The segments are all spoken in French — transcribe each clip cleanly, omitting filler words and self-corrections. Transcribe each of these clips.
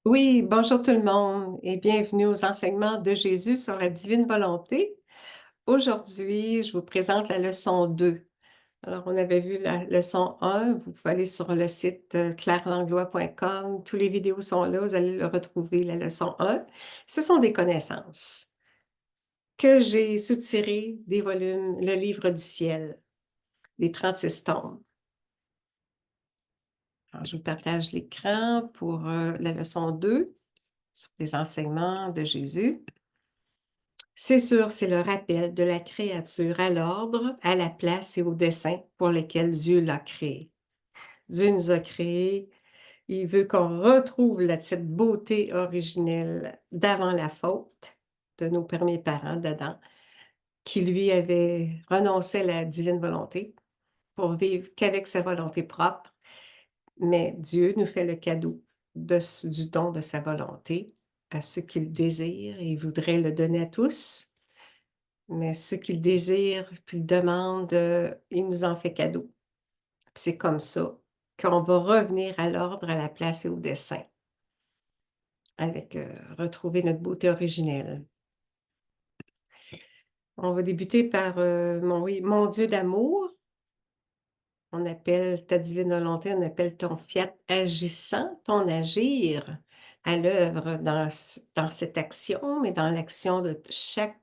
Oui, bonjour tout le monde et bienvenue aux enseignements de Jésus sur la divine volonté. Aujourd'hui, je vous présente la leçon 2. Alors, on avait vu la leçon 1, vous pouvez aller sur le site clairelanglois.com, tous les vidéos sont là, vous allez le retrouver, la leçon 1. Ce sont des connaissances que j'ai soutirées des volumes Le Livre du Ciel, des 36 tomes. Alors, je vous partage l'écran pour la leçon 2 sur les enseignements de Jésus. C'est sûr, c'est le rappel de la créature à l'ordre, à la place et au dessein pour lesquels Dieu l'a créée. Dieu nous a créés, il veut qu'on retrouve cette beauté originelle d'avant la faute de nos premiers parents, d'Adam, qui lui avait renoncé à la divine volonté pour vivre qu'avec sa volonté propre. Mais Dieu nous fait le cadeau du don de sa volonté à ceux qui le désirent et il voudrait le donner à tous. Mais ceux qui le désirent, puis le demandent, il nous en fait cadeau. C'est comme ça qu'on va revenir à l'ordre, à la place et au dessein, avec retrouver notre beauté originelle. On va débuter par oui, mon Dieu d'amour. On appelle ta divine volonté, on appelle ton fiat agissant, ton agir à l'œuvre dans cette action, mais dans l'action de chaque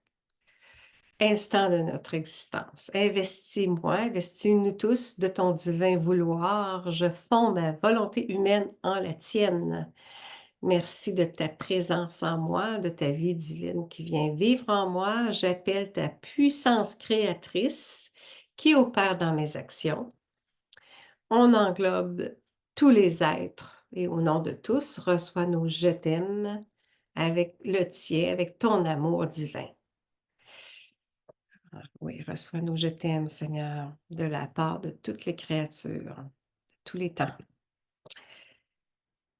instant de notre existence. Investis-moi, investis-nous tous de ton divin vouloir. Je fonds ma volonté humaine en la tienne. Merci de ta présence en moi, de ta vie divine qui vient vivre en moi. J'appelle ta puissance créatrice qui opère dans mes actions. On englobe tous les êtres et au nom de tous, reçois nos je t'aime avec le tien, avec ton amour divin. Oui, reçois nos je t'aime, Seigneur, de la part de toutes les créatures, de tous les temps.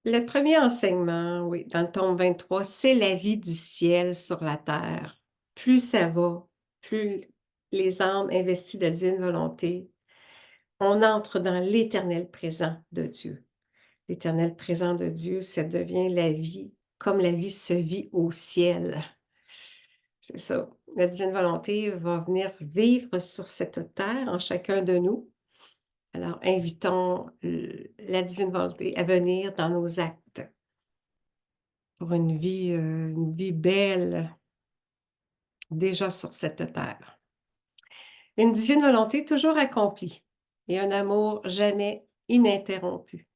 Le premier enseignement, oui, dans le tome 23, c'est la vie du ciel sur la terre. Plus ça va, plus les âmes investies de la divine volonté, on entre dans l'éternel présent de Dieu. L'éternel présent de Dieu, ça devient la vie, comme la vie se vit au ciel. C'est ça. La divine volonté va venir vivre sur cette terre en chacun de nous. Alors, invitons la divine volonté à venir dans nos actes pour une vie belle déjà sur cette terre. Une divine volonté toujours accomplie et un amour jamais ininterrompu.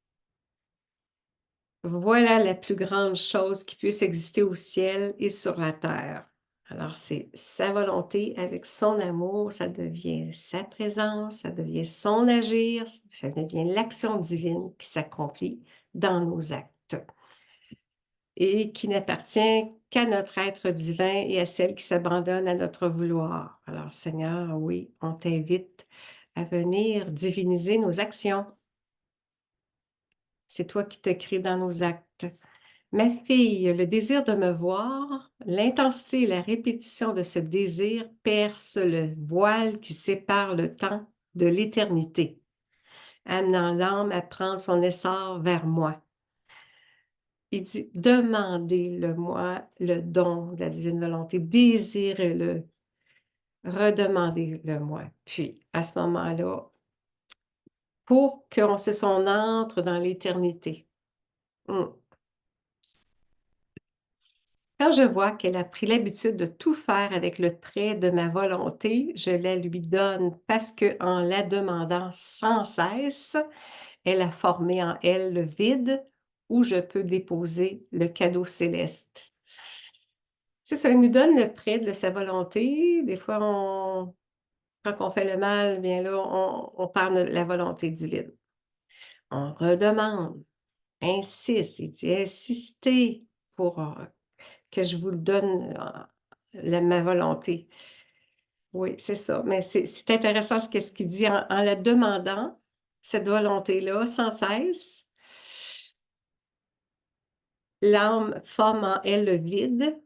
Voilà la plus grande chose qui puisse exister au ciel et sur la terre. Alors, c'est sa volonté avec son amour, ça devient sa présence, ça devient son agir, ça devient l'action divine qui s'accomplit dans nos actes et qui n'appartient qu'à notre être divin et à celle qui s'abandonne à notre vouloir. Alors, Seigneur, oui, on t'invite à venir diviniser nos actions. C'est toi qui te crées dans nos actes. Ma fille, le désir de me voir, l'intensité et la répétition de ce désir percent le voile qui sépare le temps de l'éternité, amenant l'âme à prendre son essor vers moi. Il dit, demandez-le-moi, le don de la divine volonté, désirez-le, redemandez-le-moi. Puis, à ce moment-là, pour qu'on se son entre dans l'éternité. Quand je vois qu'elle a pris l'habitude de tout faire avec le trait de ma volonté, je la lui donne parce que en la demandant sans cesse, elle a formé en elle le vide où je peux déposer le cadeau céleste. C'est ça, il nous donne le prêt de sa volonté. Des fois, quand on fait le mal, bien là, on perd la volonté divine. On redemande, insiste, il dit insistez pour que je vous le donne, ma volonté. Oui, c'est ça. Mais c'est intéressant ce qu'il dit en la demandant, cette volonté-là, sans cesse. L'âme forme en elle le vide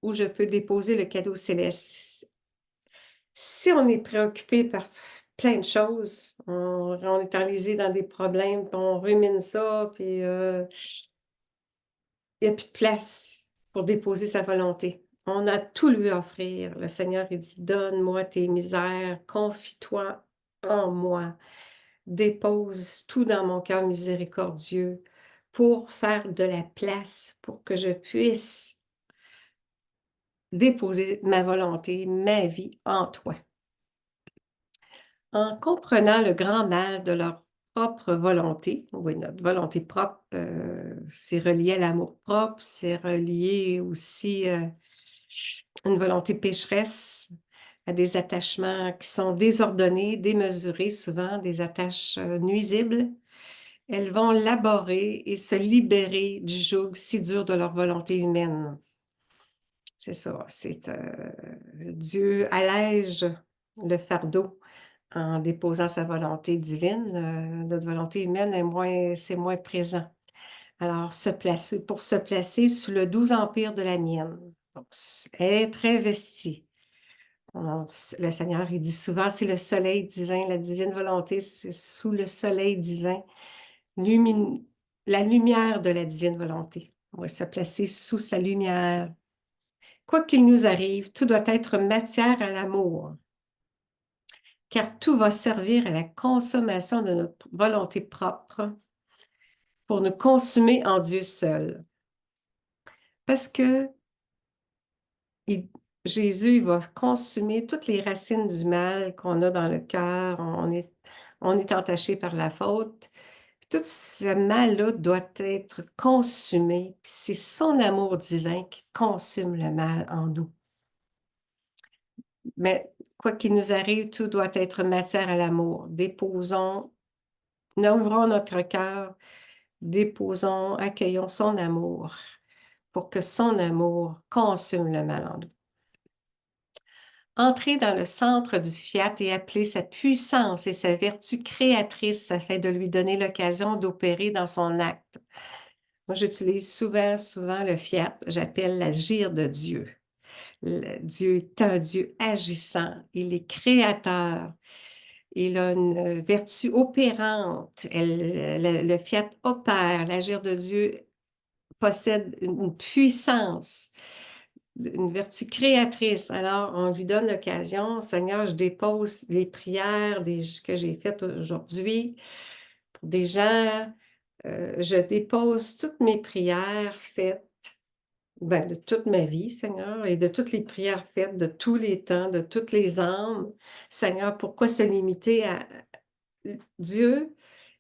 où je peux déposer le cadeau céleste. Si on est préoccupé par plein de choses, on est enlisé dans des problèmes, puis on rumine ça, puis il n'y a plus de place pour déposer sa volonté. On a tout lui offrir. Le Seigneur, il dit, donne-moi tes misères, confie-toi en moi, dépose tout dans mon cœur miséricordieux pour faire de la place, pour que je puisse déposer ma volonté, ma vie en toi. En comprenant le grand mal de leur propre volonté, oui, notre volonté propre, c'est relié à l'amour propre, c'est relié aussi à une volonté pécheresse, à des attachements qui sont désordonnés, démesurés, souvent des attaches nuisibles. Elles vont laborer et se libérer du joug si dur de leur volonté humaine. C'est ça, Dieu allège le fardeau en déposant sa volonté divine. Notre volonté humaine c'est moins présent. Alors, pour se placer sous le doux empire de la mienne. Donc, être investi. Le Seigneur, il dit souvent, c'est le soleil divin, la divine volonté, c'est sous le soleil divin, la lumière de la divine volonté. On va se placer sous sa lumière. Quoi qu'il nous arrive, tout doit être matière à l'amour, car tout va servir à la consommation de notre volonté propre pour nous consumer en Dieu seul. Parce que Jésus va consumer toutes les racines du mal qu'on a dans le cœur. On est entaché par la faute. Tout ce mal-là doit être consumé. C'est son amour divin qui consume le mal en nous. Mais quoi qu'il nous arrive, tout doit être matière à l'amour. Ouvrons notre cœur, accueillons son amour pour que son amour consume le mal en nous. Entrer dans le centre du fiat et appeler sa puissance et sa vertu créatrice afin de lui donner l'occasion d'opérer dans son acte. Moi, j'utilise souvent le fiat, j'appelle l'agir de Dieu. Dieu est un Dieu agissant, il est créateur, il a une vertu opérante, le fiat opère, l'agir de Dieu possède une puissance, une vertu créatrice. Alors, on lui donne l'occasion. Seigneur, je dépose les prières que j'ai faites aujourd'hui pour des gens. Je dépose toutes mes prières faites de toute ma vie, Seigneur, et de toutes les prières faites de tous les temps, de toutes les âmes. Seigneur, pourquoi se limiter à Dieu?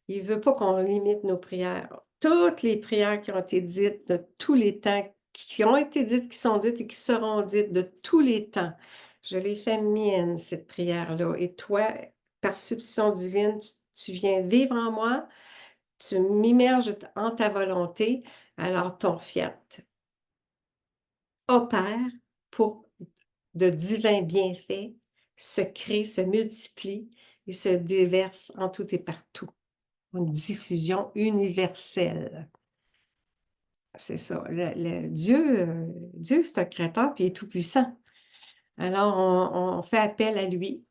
Il ne veut pas qu'on limite nos prières. Toutes les prières qui ont été dites de tous les temps, qui ont été dites, qui sont dites et qui seront dites de tous les temps, je les fais mienne, cette prière-là. Et toi, par substitution divine, tu viens vivre en moi, tu m'immerges en ta volonté, alors ton fiat opère pour de divins bienfaits, se crée, se multiplie et se déverse en tout et partout. Une diffusion universelle. C'est ça. Dieu, c'est un créateur, puis il est tout-puissant. Alors, on fait appel à lui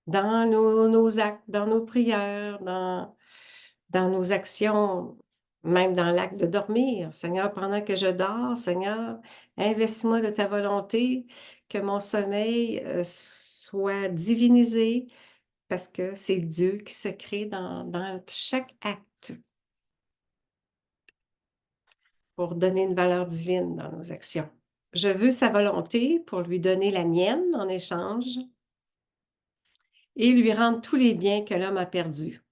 dans nos actes, dans nos prières, dans nos actions, même dans l'acte de dormir. Seigneur, pendant que je dors, Seigneur, investis-moi de ta volonté, que mon sommeil soit divinisé, parce que c'est Dieu qui se crée dans chaque acte pour donner une valeur divine dans nos actions. Je veux sa volonté pour lui donner la mienne en échange et lui rendre tous les biens que l'homme a perdus.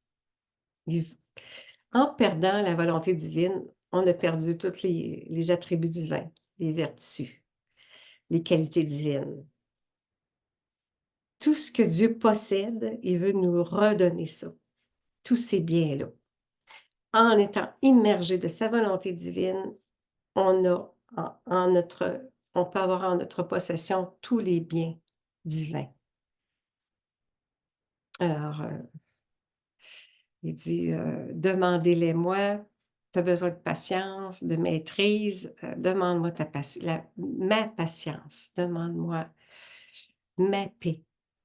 En perdant la volonté divine, on a perdu tous les attributs divins, les vertus, les qualités divines. Tout ce que Dieu possède, il veut nous redonner ça, tous ces biens-là. En étant immergé de sa volonté divine, on peut avoir en notre possession tous les biens divins. Alors, il dit, demandez-les-moi, tu as besoin de patience, de maîtrise, demande-moi ma patience, demande-moi ma paix.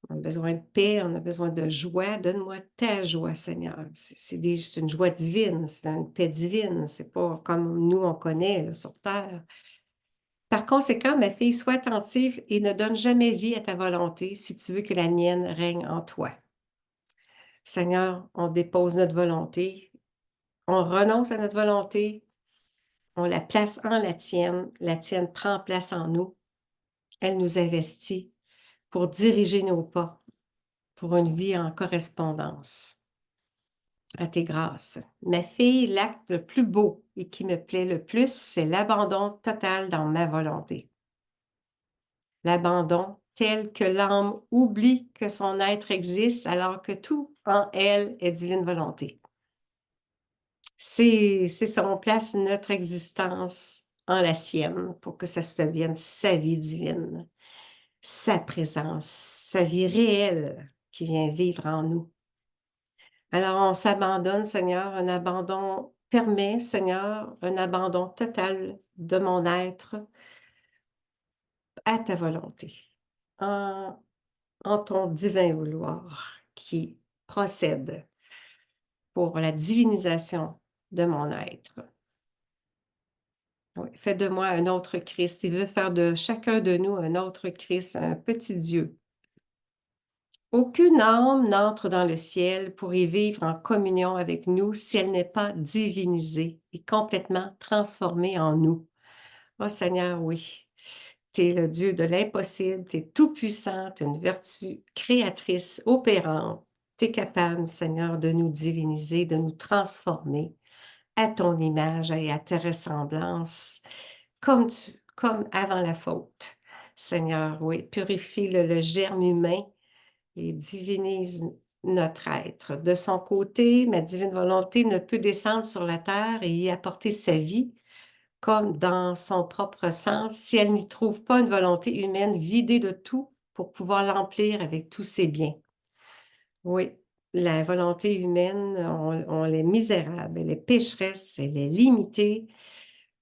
On a besoin de paix, on a besoin de joie. Donne-moi ta joie, Seigneur. C'est une joie divine, c'est une paix divine. C'est pas comme nous, on connaît là, sur terre. Par conséquent, ma fille, sois attentive et ne donne jamais vie à ta volonté si tu veux que la mienne règne en toi. Seigneur, on dépose notre volonté, on renonce à notre volonté, on la place en la tienne prend place en nous, elle nous investit pour diriger nos pas, pour une vie en correspondance à tes grâces. Ma fille, l'acte le plus beau et qui me plaît le plus, c'est l'abandon total dans ma volonté. L'abandon tel que l'âme oublie que son être existe alors que tout en elle est divine volonté. C'est ça, on place notre existence en la sienne pour que ça se devienne sa vie divine, sa présence, sa vie réelle qui vient vivre en nous. Alors, on s'abandonne, Seigneur, un abandon permet, Seigneur, un abandon total de mon être à ta volonté, en, en ton divin vouloir qui procède pour la divinisation de mon être. Oui, fais de moi un autre Christ. Il veut faire de chacun de nous un autre Christ, un petit Dieu. Aucune âme n'entre dans le ciel pour y vivre en communion avec nous si elle n'est pas divinisée et complètement transformée en nous. Oh Seigneur, oui, tu es le Dieu de l'impossible, tu es tout-puissant, tu es une vertu créatrice, opérante. Tu es capable, Seigneur, de nous diviniser, de nous transformer à ton image et à ta ressemblance, comme avant la faute. Seigneur, oui, purifie le germe humain et divinise notre être. De son côté, ma divine volonté ne peut descendre sur la terre et y apporter sa vie comme dans son propre sens si elle n'y trouve pas une volonté humaine vidée de tout pour pouvoir l'emplir avec tous ses biens. Oui, la volonté humaine, on est misérable, elle est pécheresse, elle est limitée,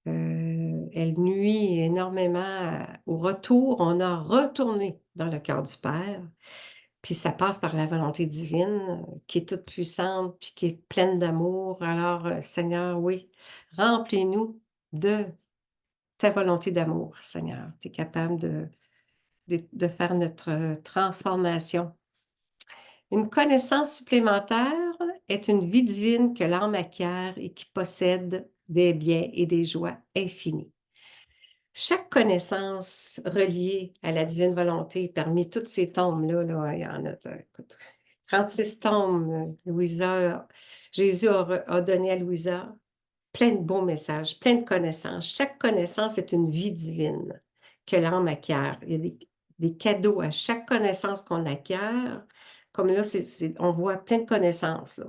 elle nuit énormément au retour. On a retourné dans le cœur du Père. Puis ça passe par la volonté divine qui est toute puissante, puis qui est pleine d'amour. Alors, Seigneur, oui, remplis-nous de ta volonté d'amour, Seigneur. Tu es capable de faire notre transformation. Une connaissance supplémentaire est une vie divine que l'âme acquiert et qui possède des biens et des joies infinies. Chaque connaissance reliée à la divine volonté, parmi toutes ces tomes-là, là, il y en a, écoute, 36 tomes, Louisa, Jésus a donné à Louisa plein de beaux messages, plein de connaissances. Chaque connaissance est une vie divine que l'âme acquiert. Il y a des cadeaux à chaque connaissance qu'on acquiert. Comme là, on voit plein de connaissances, là.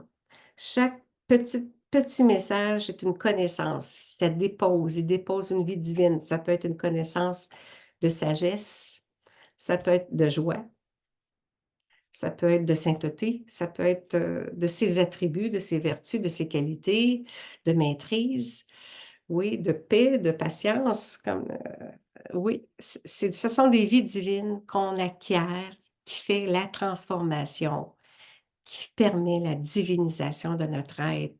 Chaque petit message est une connaissance. Ça dépose, il dépose une vie divine. Ça peut être une connaissance de sagesse, ça peut être de joie, ça peut être de sainteté, ça peut être de ses attributs, de ses vertus, de ses qualités, de maîtrise, oui, de paix, de patience. Oui, ce sont des vies divines qu'on acquiert, qui fait la transformation, qui permet la divinisation de notre être.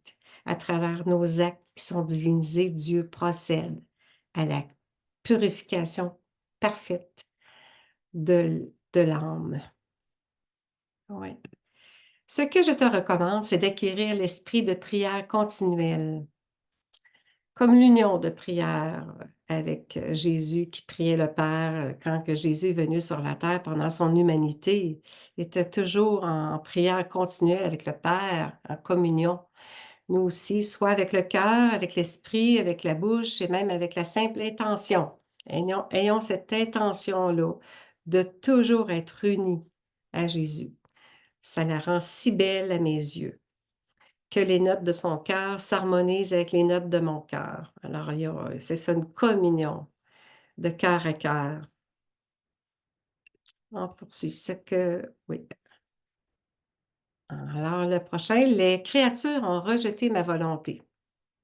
À travers nos actes qui sont divinisés, Dieu procède à la purification parfaite de l'âme. Oui. Ce que je te recommande, c'est d'acquérir l'esprit de prière continuelle, comme l'union de prière avec Jésus qui priait le Père quand que Jésus est venu sur la terre pendant son humanité. Il était toujours en prière continuelle avec le Père, en communion. Nous aussi, soit avec le cœur, avec l'esprit, avec la bouche et même avec la simple intention. Ayons cette intention-là de toujours être unis à Jésus. Ça la rend si belle à mes yeux que les notes de son cœur s'harmonisent avec les notes de mon cœur. Alors, c'est ça, une communion de cœur à cœur. On poursuit ce que... Oui. Alors, le prochain, les créatures ont rejeté ma volonté,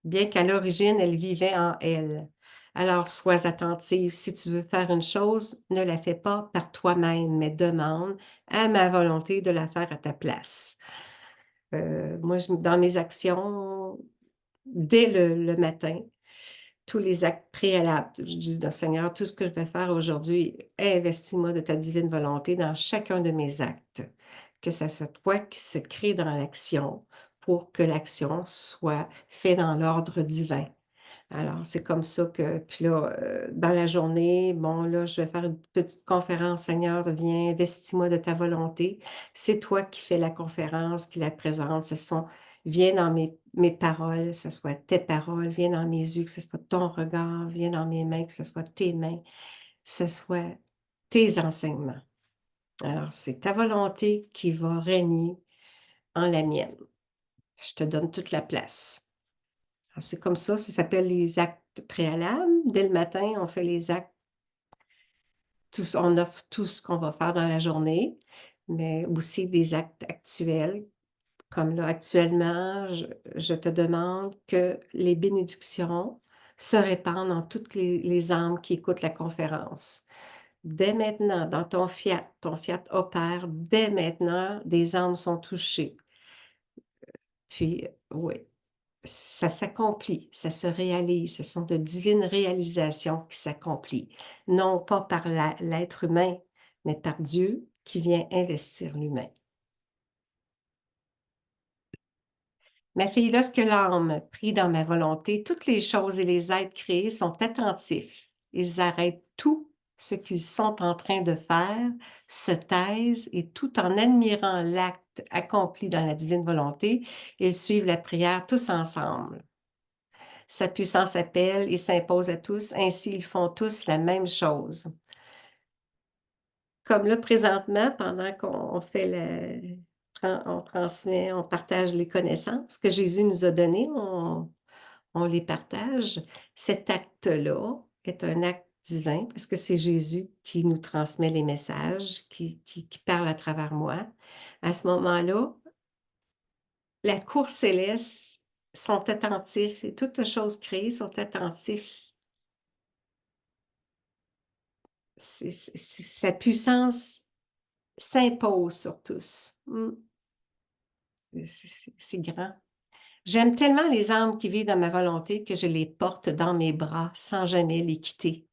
bien qu'à l'origine, elles vivaient en elles. Alors, sois attentive. Si tu veux faire une chose, ne la fais pas par toi-même, mais demande à ma volonté de la faire à ta place. Moi, dans mes actions, dès le matin, tous les actes préalables, je dis, Seigneur, tout ce que je vais faire aujourd'hui, investis-moi de ta divine volonté dans chacun de mes actes. Que ça soit toi qui se crée dans l'action pour que l'action soit faite dans l'ordre divin. Alors, c'est comme ça que, puis là, dans la journée, bon, là, je vais faire une petite conférence. Seigneur, viens, investis-moi de ta volonté. C'est toi qui fais la conférence, qui la présente. Viens dans mes paroles, que ce soit tes paroles. Viens dans mes yeux, que ce soit ton regard. Viens dans mes mains, que ce soit tes mains. Que ce soit tes enseignements. Alors, c'est ta volonté qui va régner en la mienne. Je te donne toute la place. C'est comme ça s'appelle les actes préalables. Dès le matin, on fait les actes, on offre tout ce qu'on va faire dans la journée, mais aussi des actes actuels. Comme là, actuellement, je te demande que les bénédictions se répandent dans toutes les âmes qui écoutent la conférence. Dès maintenant, dans ton fiat opère, dès maintenant, des âmes sont touchées. Puis, oui, ça s'accomplit, ça se réalise. Ce sont de divines réalisations qui s'accomplissent, non pas par l'être humain, mais par Dieu qui vient investir l'humain. Ma fille, lorsque l'âme prie dans ma volonté, toutes les choses et les êtres créés sont attentifs. Ils arrêtent tout ce qu'ils sont en train de faire, se taisent et tout en admirant l'acte accompli dans la divine volonté, ils suivent la prière tous ensemble. Sa puissance appelle et s'impose à tous, ainsi ils font tous la même chose. Comme là, présentement, pendant qu'on fait on transmet, on partage les connaissances que Jésus nous a données, on les partage. Cet acte-là est un acte divin parce que c'est Jésus qui nous transmet les messages, qui parle à travers moi. À ce moment-là, la cour céleste sont attentifs et toutes choses créées sont attentifs. Sa puissance s'impose sur tous. C'est grand. J'aime tellement les âmes qui vivent dans ma volonté que je les porte dans mes bras sans jamais les quitter.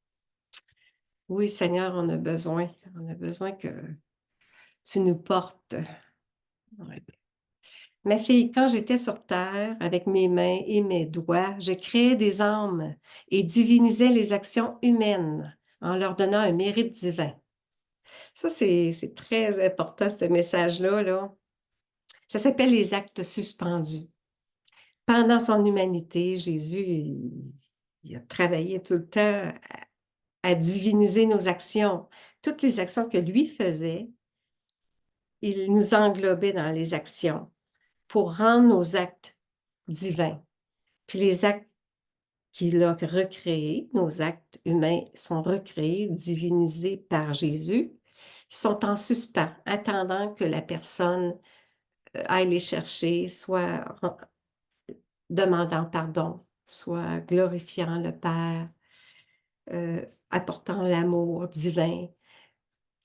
Oui, Seigneur, on a besoin. On a besoin que tu nous portes. Ouais. Ma fille, quand j'étais sur terre, avec mes mains et mes doigts, je créais des âmes et divinisais les actions humaines en leur donnant un mérite divin. Ça, c'est très important, ce message-là, là. Ça s'appelle les actes suspendus. Pendant son humanité, Jésus, il a travaillé tout le temps à diviniser nos actions. Toutes les actions que lui faisait, il nous englobait dans les actions pour rendre nos actes divins. Puis les actes qu'il a recréés, nos actes humains sont recréés, divinisés par Jésus, sont en suspens, attendant que la personne aille les chercher, soit demandant pardon, soit glorifiant le Père, apportant l'amour divin.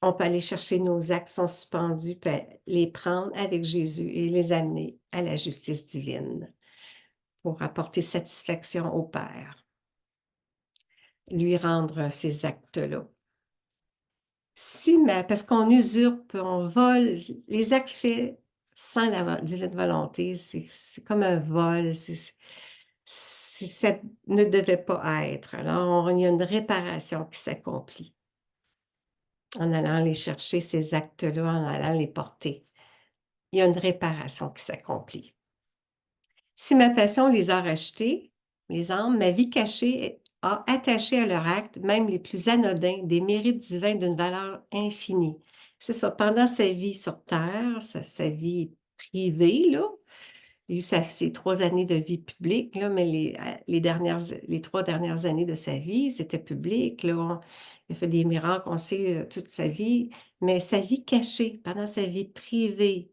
On peut aller chercher nos actes sont suspendus, puis les prendre avec Jésus et les amener à la justice divine pour apporter satisfaction au Père, lui rendre ces actes-là. Parce qu'on usurpe, on vole, les actes faits sans la divine volonté, c'est comme un vol, ça ne devait pas être. Alors, il y a une réparation qui s'accomplit en allant les chercher, ces actes-là, en allant les porter. Il y a une réparation qui s'accomplit. Si ma passion les a rachetés, les âmes, ma vie cachée a attaché à leur acte, même les plus anodins, des mérites divins d'une valeur infinie. C'est ça, pendant sa vie sur Terre, sa vie privée, là, il a eu ses 3 années de vie publique, là, mais les 3 dernières années de sa vie, c'était public. Là, il a fait des miracles, on sait toute sa vie, mais sa vie cachée, pendant sa vie privée,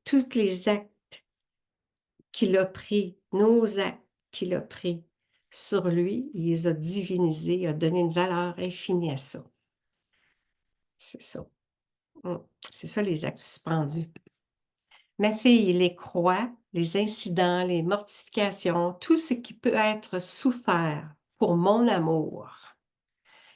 tous les actes qu'il a pris, nos actes qu'il a pris, sur lui, il les a divinisés, il a donné une valeur infinie à ça. C'est ça. C'est ça les actes suspendus. Ma fille, les croix, les incidents, les mortifications, tout ce qui peut être souffert pour mon amour.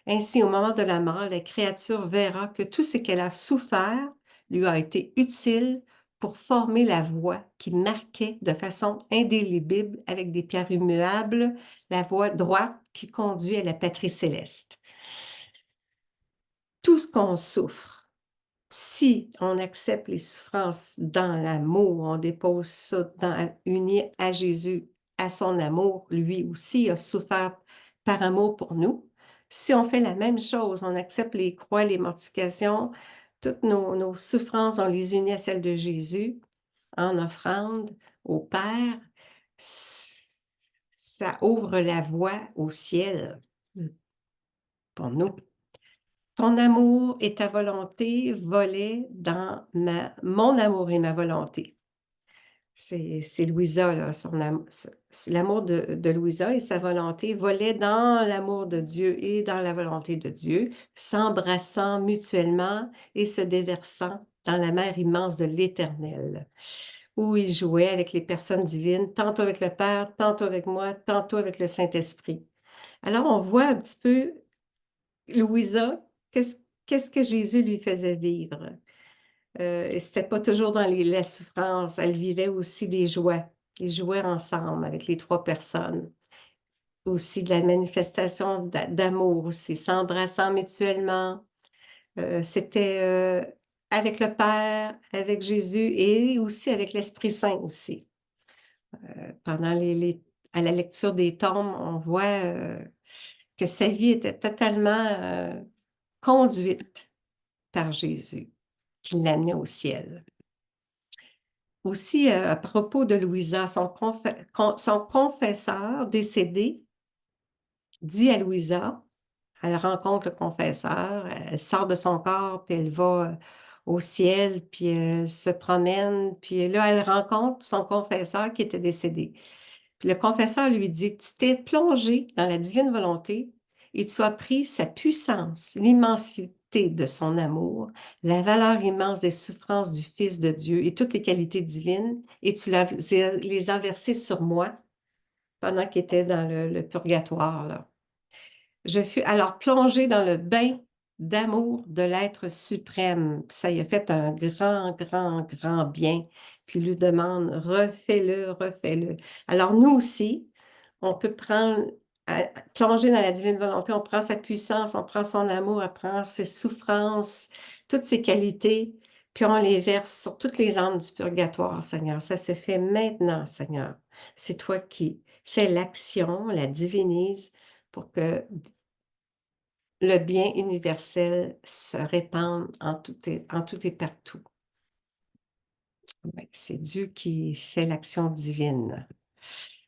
Ainsi, au moment de la mort, la créature verra que tout ce qu'elle a souffert lui a été utile pour former la voie qui marquait de façon indélébile avec des pierres immuables la voie droite qui conduit à la patrie céleste. Tout ce qu'on souffre, si on accepte les souffrances dans l'amour, on dépose ça uni à Jésus, à son amour, lui aussi a souffert par amour pour nous. Si on fait la même chose, on accepte les croix, les mortifications, toutes nos souffrances, on les unit à celles de Jésus en offrande au Père, ça ouvre la voie au ciel pour nous. Ton amour et ta volonté volaient dans mon amour et ma volonté. C'est Louisa, là, l'amour de Louisa et sa volonté volaient dans l'amour de Dieu et dans la volonté de Dieu, s'embrassant mutuellement et se déversant dans la mer immense de l'Éternel, où ils jouaient avec les personnes divines, tantôt avec le Père, tantôt avec moi, tantôt avec le Saint-Esprit. Alors, on voit un petit peu Louisa, qu'est-ce que Jésus lui faisait vivre? Et c'était pas toujours dans la souffrance, elle vivait aussi des joies. Ils jouaient ensemble avec les trois personnes. Aussi de la manifestation d'amour aussi, s'embrassant mutuellement. C'était avec le Père, avec Jésus et aussi avec l'Esprit Saint aussi. Pendant à la lecture des tombes, on voit que sa vie était totalement conduite par Jésus, qui l'amenait au ciel. Aussi, à propos de Louisa, son confesseur décédé dit à Louisa, elle rencontre le confesseur, elle sort de son corps, puis elle va au ciel, puis elle se promène, puis là, elle rencontre son confesseur qui était décédé. Puis le confesseur lui dit, tu t'es plongé dans la divine volonté et tu as pris sa puissance, l'immensité de son amour, la valeur immense des souffrances du Fils de Dieu et toutes les qualités divines, et tu les as versées sur moi pendant qu'il était dans le purgatoire, là. Je fus alors plongée dans le bain d'amour de l'être suprême. Ça y a fait un grand, grand, grand bien. Puis il lui demande, refais-le, refais-le. Alors nous aussi, on peut plonger dans la divine volonté, on prend sa puissance, on prend son amour, on prend ses souffrances, toutes ses qualités, puis on les verse sur toutes les âmes du purgatoire, Seigneur. Ça se fait maintenant, Seigneur. C'est toi qui fais l'action, la divinise pour que le bien universel se répande en tout et partout. Ouais, c'est Dieu qui fait l'action divine.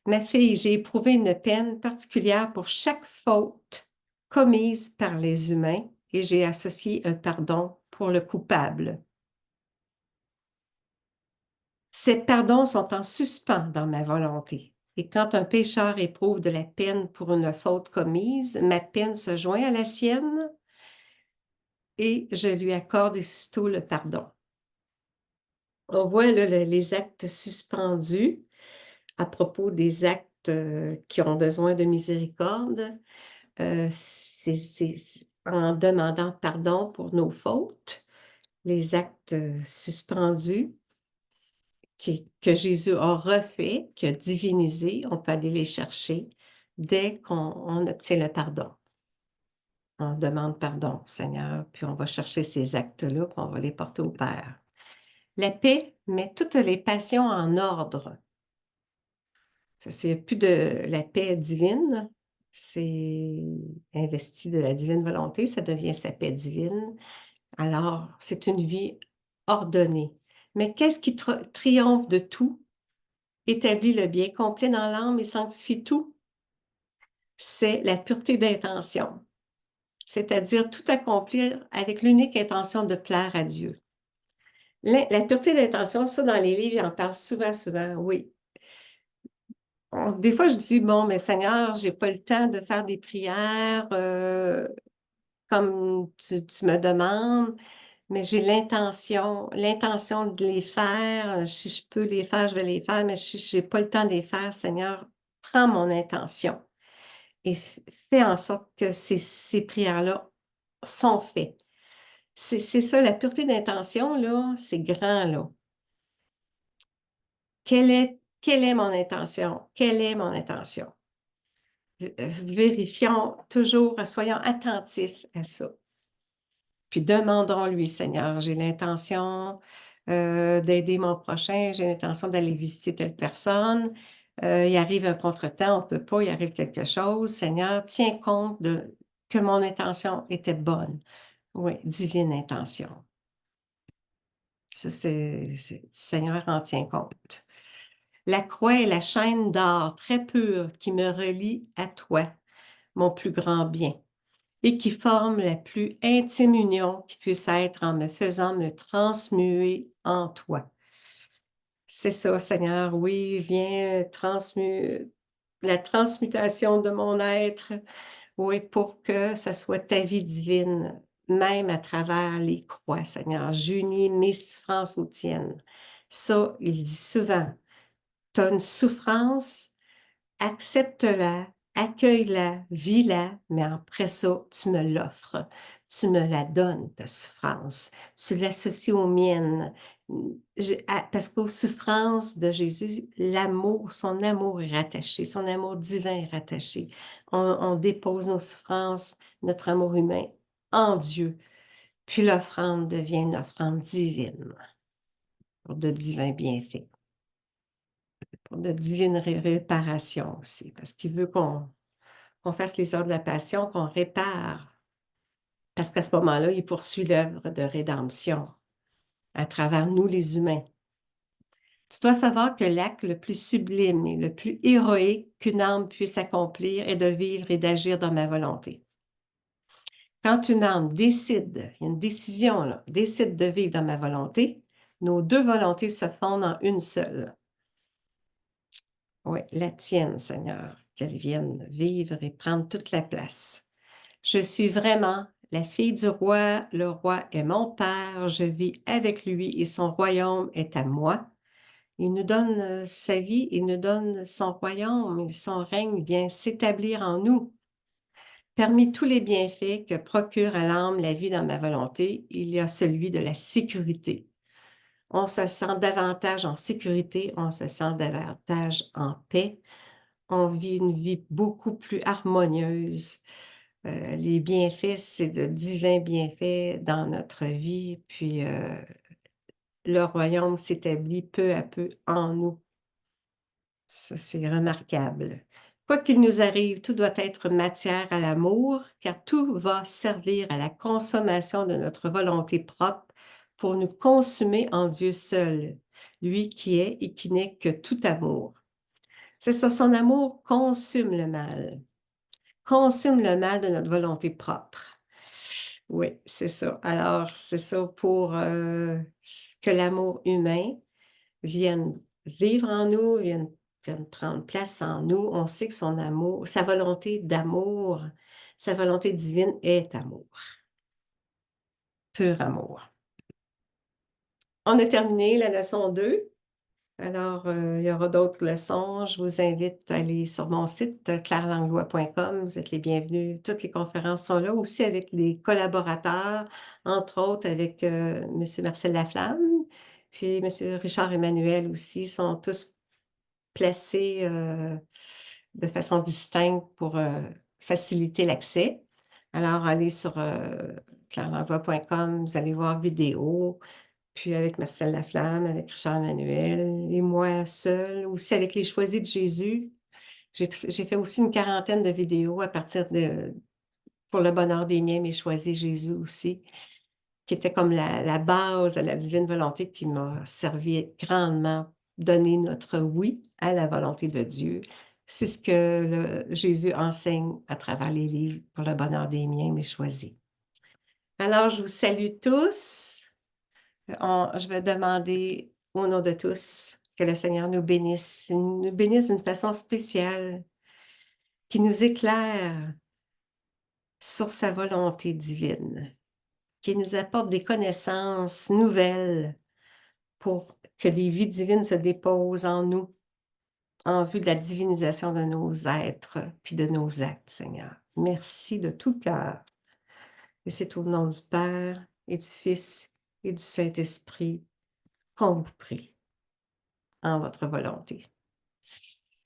Ma fille, j'ai éprouvé une peine particulière pour chaque faute commise par les humains et j'ai associé un pardon pour le coupable. Ces pardons sont en suspens dans ma volonté. Et quand un pécheur éprouve de la peine pour une faute commise, ma peine se joint à la sienne et je lui accorde aussitôt le pardon. On voit là, les actes suspendus à propos des actes qui ont besoin de miséricorde. C'est en demandant pardon pour nos fautes, les actes suspendus que Jésus a refait, qui a divinisé, on peut aller les chercher dès qu'on obtient le pardon. On demande pardon, Seigneur, puis on va chercher ces actes-là, puis on va les porter au Père. La paix met toutes les passions en ordre. Il n'y a plus de la paix divine, c'est investi de la divine volonté, ça devient sa paix divine. Alors, c'est une vie ordonnée. Mais qu'est-ce qui triomphe de tout, établit le bien complet dans l'âme et sanctifie tout? C'est la pureté d'intention, c'est-à-dire tout accomplir avec l'unique intention de plaire à Dieu. La pureté d'intention, ça, dans les livres, ils en parlent souvent, souvent, oui. des fois, je dis, bon, mais Seigneur, j'ai pas le temps de faire des prières comme tu me demandes, mais j'ai l'intention de les faire. Si je peux les faire, je vais les faire, mais si j'ai pas le temps de les faire, Seigneur, prends mon intention et fais en sorte que ces prières-là sont faites. C'est ça, la pureté d'intention, là, c'est grand, là. Quelle est mon intention? Quelle est mon intention? Vérifions toujours, soyons attentifs à ça. Puis demandons-lui, Seigneur, j'ai l'intention d'aider mon prochain, j'ai l'intention d'aller visiter telle personne. Il arrive un contretemps, on ne peut pas, il arrive quelque chose. Seigneur, tiens compte de que mon intention était bonne. Oui, divine intention. Ça, Seigneur en tient compte. La croix est la chaîne d'or très pure qui me relie à toi, mon plus grand bien, et qui forme la plus intime union qui puisse être en me faisant me transmuer en toi. C'est ça, Seigneur, oui, viens la transmutation de mon être, oui, pour que ça soit ta vie divine, même à travers les croix, Seigneur. J'unis mes souffrances aux tiennes. Ça, il dit souvent, tu as une souffrance, accepte-la, accueille-la, vis-la, mais après ça, tu me l'offres. Tu me la donnes, ta souffrance. Tu l'associes aux miennes. Parce qu'aux souffrances de Jésus, son amour est rattaché, son amour divin est rattaché. On dépose nos souffrances, notre amour humain en Dieu. Puis l'offrande devient une offrande divine pour de divins bienfaits, pour de divines réparations aussi, parce qu'il veut qu'on fasse les heures de la passion, qu'on répare. Parce qu'à ce moment-là, il poursuit l'œuvre de rédemption à travers nous, les humains. Tu dois savoir que l'acte le plus sublime et le plus héroïque qu'une âme puisse accomplir est de vivre et d'agir dans ma volonté. Quand une âme décide, il y a une décision là, décide de vivre dans ma volonté, nos deux volontés se fondent en une seule. Oui, la tienne, Seigneur, qu'elle vienne vivre et prendre toute la place. Je suis vraiment la fille du roi, le roi est mon père, je vis avec lui et son royaume est à moi. Il nous donne sa vie, il nous donne son royaume, son règne vient s'établir en nous. Parmi tous les bienfaits que procure à l'âme la vie dans ma volonté, il y a celui de la sécurité. On se sent davantage en sécurité, on se sent davantage en paix, on vit une vie beaucoup plus harmonieuse. Les bienfaits, c'est de divins bienfaits dans notre vie, puis le royaume s'établit peu à peu en nous. Ça, c'est remarquable. Quoi qu'il nous arrive, tout doit être matière à l'amour, car tout va servir à la consommation de notre volonté propre pour nous consumer en Dieu seul, lui qui est et qui n'est que tout amour. C'est ça, son amour consume le mal de notre volonté propre. Oui, c'est ça. Alors, c'est ça pour que l'amour humain vienne vivre en nous, vienne prendre place en nous. On sait que son amour, sa volonté d'amour, sa volonté divine est amour, pur amour. On a terminé la leçon 2. Alors, il y aura d'autres leçons. Je vous invite à aller sur mon site clairelanglois.com. Vous êtes les bienvenus. Toutes les conférences sont là, aussi avec les collaborateurs, entre autres avec M. Marcel Laflamme, puis M. Richard Emmanuel aussi, sont tous placés de façon distincte pour faciliter l'accès. Alors, allez sur clairelanglois.com, vous allez voir vidéo, puis avec Marcel Laflamme, avec Richard Emmanuel, et moi seule, aussi avec les Choisis de Jésus. J'ai fait aussi une quarantaine de vidéos à partir de Pour le bonheur des miens, mais Choisis Jésus aussi, qui était comme la base à la divine volonté qui m'a servi grandement, donner notre oui à la volonté de Dieu. C'est ce que Jésus enseigne à travers les livres Pour le bonheur des miens, mais choisis. Alors, je vous salue tous. Je vais demander au nom de tous Que le Seigneur nous bénisse d'une façon spéciale, qui nous éclaire sur sa volonté divine, qui nous apporte des connaissances nouvelles pour que des vies divines se déposent en nous, en vue de la divinisation de nos êtres, puis de nos actes, Seigneur. Merci de tout cœur. Et c'est au nom du Père et du Fils et du Saint-Esprit qu'on vous prie, en votre volonté.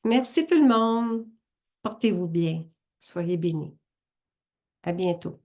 Merci tout le monde. Portez-vous bien. Soyez bénis. À bientôt.